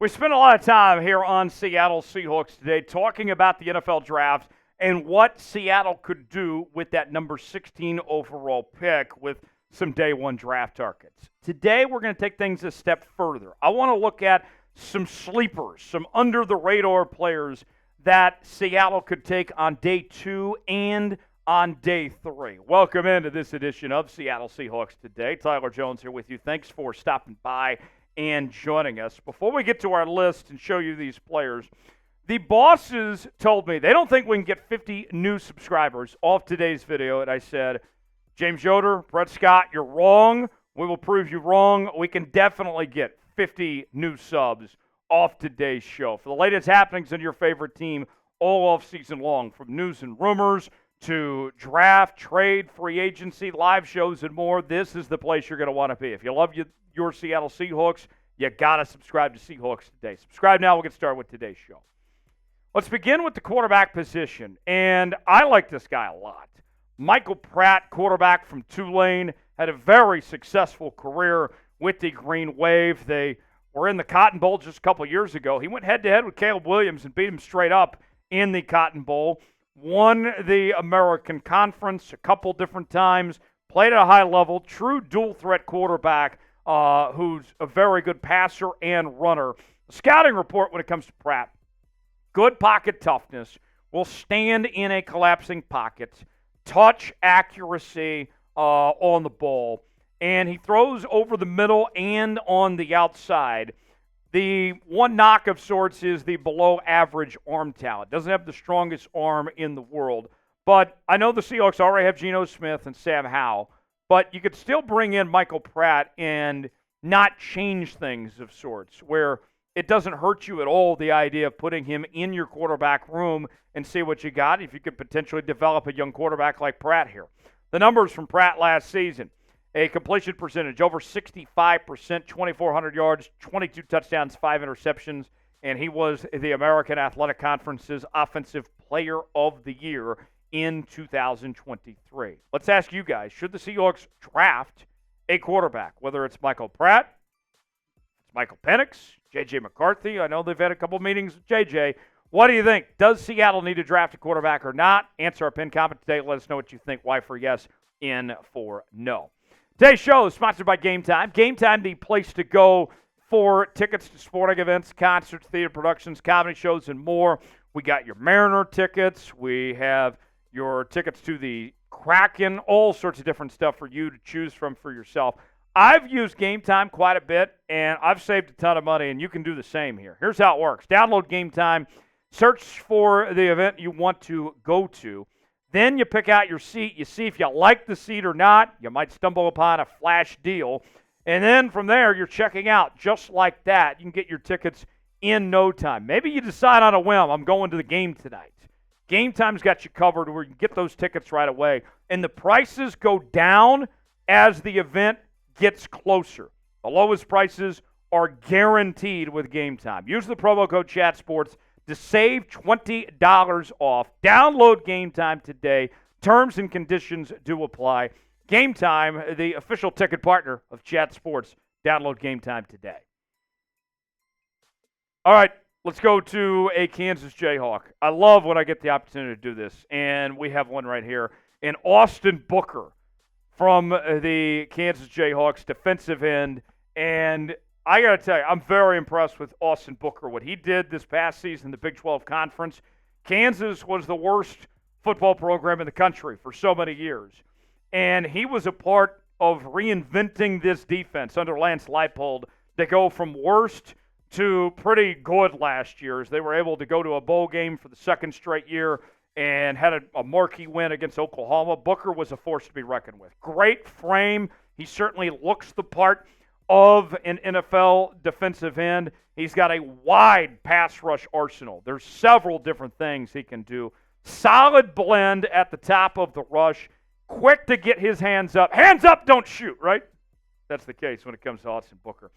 We spent a lot of time here on Seattle Seahawks Today talking about the NFL draft and what Seattle could do with that number 16 overall pick with some day one draft targets. Today, we're going to take things a step further. I want to look at some sleepers, some under-the-radar players that Seattle could take on day 2 and on day 3. Welcome into this edition of Seattle Seahawks Today. Tyler Jones here with you. Thanks for stopping by and joining us. Before we get to our list and show you these players, the bosses told me they don't think we can get 50 new subscribers off today's video, and I said, James Yoder, Brett Scott, you're wrong. We will prove you wrong. We can definitely get 50 new subs off today's show. For the latest happenings in your favorite team all off season long, from news and rumors to draft, trade, free agency, live shows, and more, this is the place you're going to want to be. If you love your Seattle Seahawks, you got to subscribe to Seahawks Today. Subscribe now. We'll get started with today's show. Let's begin with the quarterback position, and I like this guy a lot. Michael Pratt, quarterback from Tulane, had a very successful career with the Green Wave. They were in the Cotton Bowl just a couple years ago. He went head-to-head with Caleb Williams and beat him straight up in the Cotton Bowl. Won the American Conference a couple different times. Played at a high level. True dual-threat quarterback who's a very good passer and runner. The scouting report when it comes to Pratt, good pocket toughness, will stand in a collapsing pocket, touch accuracy on the ball, and he throws over the middle and on the outside. The one knock of sorts is the below-average arm talent. Doesn't have the strongest arm in the world. But I know the Seahawks already have Geno Smith and Sam Howell, but you could still bring in Michael Pratt and not change things of sorts, where it doesn't hurt you at all, the idea of putting him in your quarterback room and see what you got if you could potentially develop a young quarterback like Pratt here. The numbers from Pratt last season: a completion percentage over 65%, 2,400 yards, 22 touchdowns, 5 interceptions, and he was the American Athletic Conference's Offensive Player of the Year in 2023. Let's ask you guys, should the Seahawks draft a quarterback, whether it's Michael Pratt, it's Michael Penix, J.J. McCarthy? I know they've had a couple meetings with J.J. What do you think? Does Seattle need to draft a quarterback or not? Answer our pinned comment today. Let us know what you think. Y for yes, N for no. Today's show is sponsored by Game Time. Game Time, the place to go for tickets to sporting events, concerts, theater productions, comedy shows, and more. We got your Mariner tickets. We have your tickets to the Kraken, all sorts of different stuff for you to choose from for yourself. I've used Game Time quite a bit, and I've saved a ton of money, and you can do the same here. Here's how it works. Download Game Time. Search for the event you want to go to. Then you pick out your seat. You see if you like the seat or not. You might stumble upon a flash deal. And then from there, you're checking out. Just like that, you can get your tickets in no time. Maybe you decide on a whim, I'm going to the game tonight. Game Time's got you covered where you can get those tickets right away. And the prices go down as the event gets closer. The lowest prices are guaranteed with Game Time. Use the promo code ChatSports to save $20 off. Download Game Time today. Terms and conditions do apply. Game Time, the official ticket partner of Chat Sports. Download Game Time today. All right, let's go to a Kansas Jayhawk. I love when I get the opportunity to do this, and we have one right here. And Austin Booker from the Kansas Jayhawks, defensive end. And I got to tell you, I'm very impressed with Austin Booker. What he did this past season in the Big 12 Conference. Kansas was the worst football program in the country for so many years. And he was a part of reinventing this defense under Lance Leipold to go from worst to pretty good last year, as they were able to go to a bowl game for the second straight year and had a marquee win against Oklahoma. Booker was a force to be reckoned with. Great frame. He certainly looks the part of an NFL defensive end. He's got a wide pass rush arsenal. There's several different things he can do. Solid blend at the top of the rush. Quick to get his hands up. Hands up, don't shoot, right? That's the case when it comes to Austin Booker.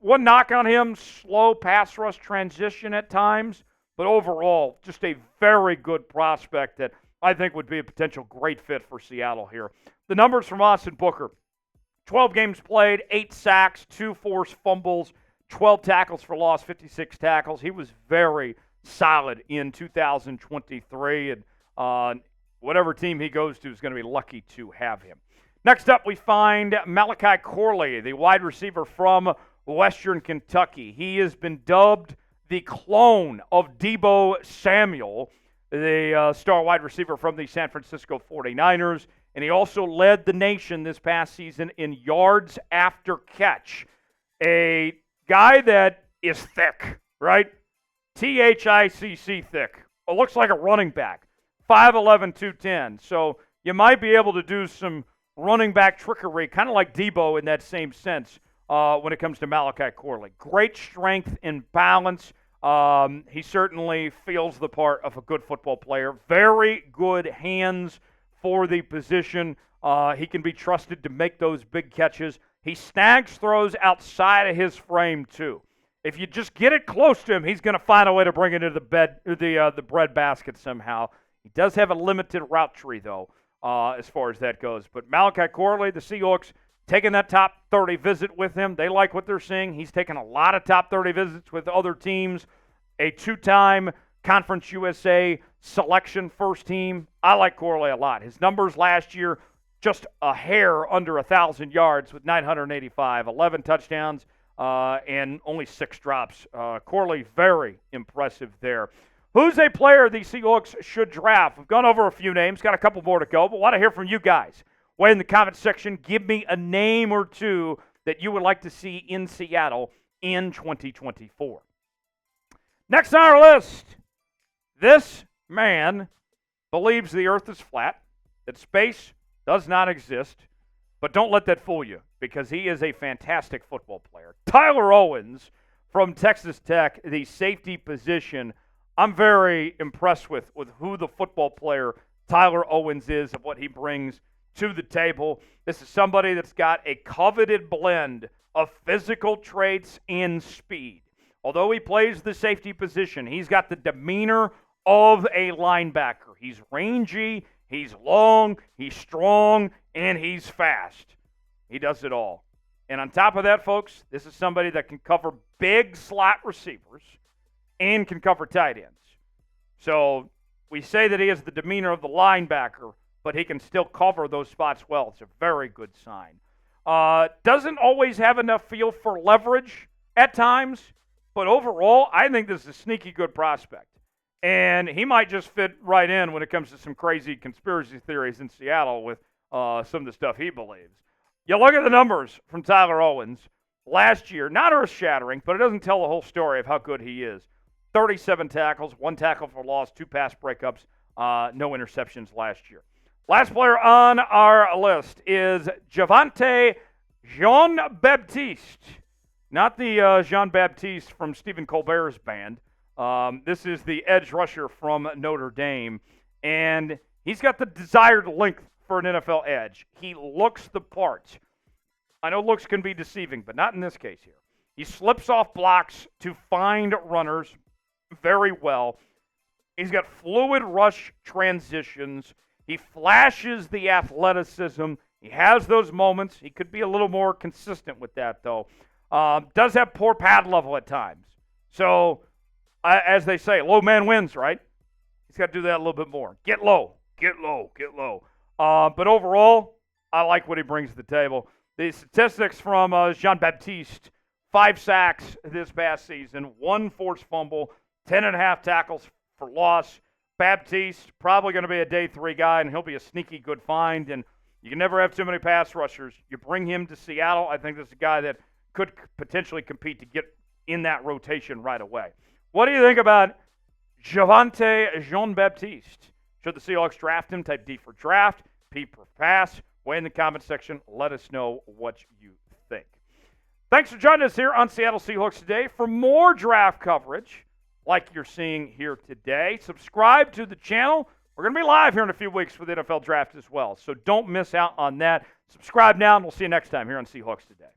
One knock on him, slow pass rush transition at times, but overall, just a very good prospect that I think would be a potential great fit for Seattle here. The numbers from Austin Booker: 12 games played, 8 sacks, 2 forced fumbles, 12 tackles for loss, 56 tackles. He was very solid in 2023, and whatever team he goes to is going to be lucky to have him. Next up, we find Malachi Corley, the wide receiver from Western Kentucky. He has been dubbed the clone of Deebo Samuel, the star wide receiver from the San Francisco 49ers, and he also led the nation this past season in yards after catch. A guy that is thick, right? T-H-I-C-C thick. It looks like a running back. 5'11", 210. So you might be able to do some running back trickery, kind of like Deebo in that same sense when it comes to Malachi Corley. Great strength and balance. He certainly feels the part of a good football player. Very good hands for the position. He can be trusted to make those big catches. He snags throws outside of his frame, too. If you just get it close to him, he's going to find a way to bring it into the bread basket somehow. He does have a limited route tree, though, as far as that goes. But Malachi Corley, the Seahawks, taking that top 30 visit with him. They like what they're seeing. He's taken a lot of top 30 visits with other teams. A two-time Conference USA selection first team. I like Corley a lot. His numbers last year, just a hair under 1,000 yards with 985, 11 touchdowns, and only 6 drops. Corley, very impressive there. Who's a player the Seahawks should draft? We've gone over a few names, got a couple more to go, but want to hear from you guys. Weigh in the comment section. Give me a name or two that you would like to see in Seattle in 2024. Next on our list, this man believes the earth is flat, that space does not exist, but don't let that fool you because he is a fantastic football player. Tyler Owens from Texas Tech, the safety position. I'm very impressed with who the football player Tyler Owens is and what he brings to the table. This is somebody that's got a coveted blend of physical traits and speed. Although he plays the safety position, he's got the demeanor of a linebacker. He's rangy, he's long, he's strong, and he's fast. He does it all. And on top of that, folks, this is somebody that can cover big slot receivers and can cover tight ends. So we say that he has the demeanor of the linebacker, but he can still cover those spots well. It's a very good sign. Doesn't always have enough feel for leverage at times, but overall, I think this is a sneaky good prospect. And he might just fit right in when it comes to some crazy conspiracy theories in Seattle with some of the stuff he believes. You look at the numbers from Tyler Owens last year, not earth-shattering, but it doesn't tell the whole story of how good he is. 37 tackles, 1 tackle for loss, 2 pass breakups, no interceptions last year. Last player on our list is Javante Jeanbaptist. Not the Jean-Baptiste from Stephen Colbert's band. This is the edge rusher from Notre Dame. And he's got the desired length for an NFL edge. He looks the part. I know looks can be deceiving, but not in this case here. He slips off blocks to find runners very well. He's got fluid rush transitions. He flashes the athleticism. He has those moments. He could be a little more consistent with that, though. Does have poor pad level at times. So, as they say, low man wins, right? He's got to do that a little bit more. Get low, get low, get low. But overall, I like what he brings to the table. The statistics from Jean-Baptiste, 5 sacks this past season, 1 forced fumble, 10.5 tackles for loss. Baptiste, probably going to be a day 3 guy, and he'll be a sneaky good find. And you can never have too many pass rushers. You bring him to Seattle, I think this is a guy that could potentially compete to get in that rotation right away. What do you think about Javante Jeanbaptiste? Should the Seahawks draft him? Type D for draft, P for pass. Weigh in the comment section. Let us know what you think. Thanks for joining us here on Seattle Seahawks Today. For more draft coverage like you're seeing here today, subscribe to the channel. We're going to be live here in a few weeks for the NFL Draft as well, so don't miss out on that. Subscribe now, and we'll see you next time here on Seahawks Today.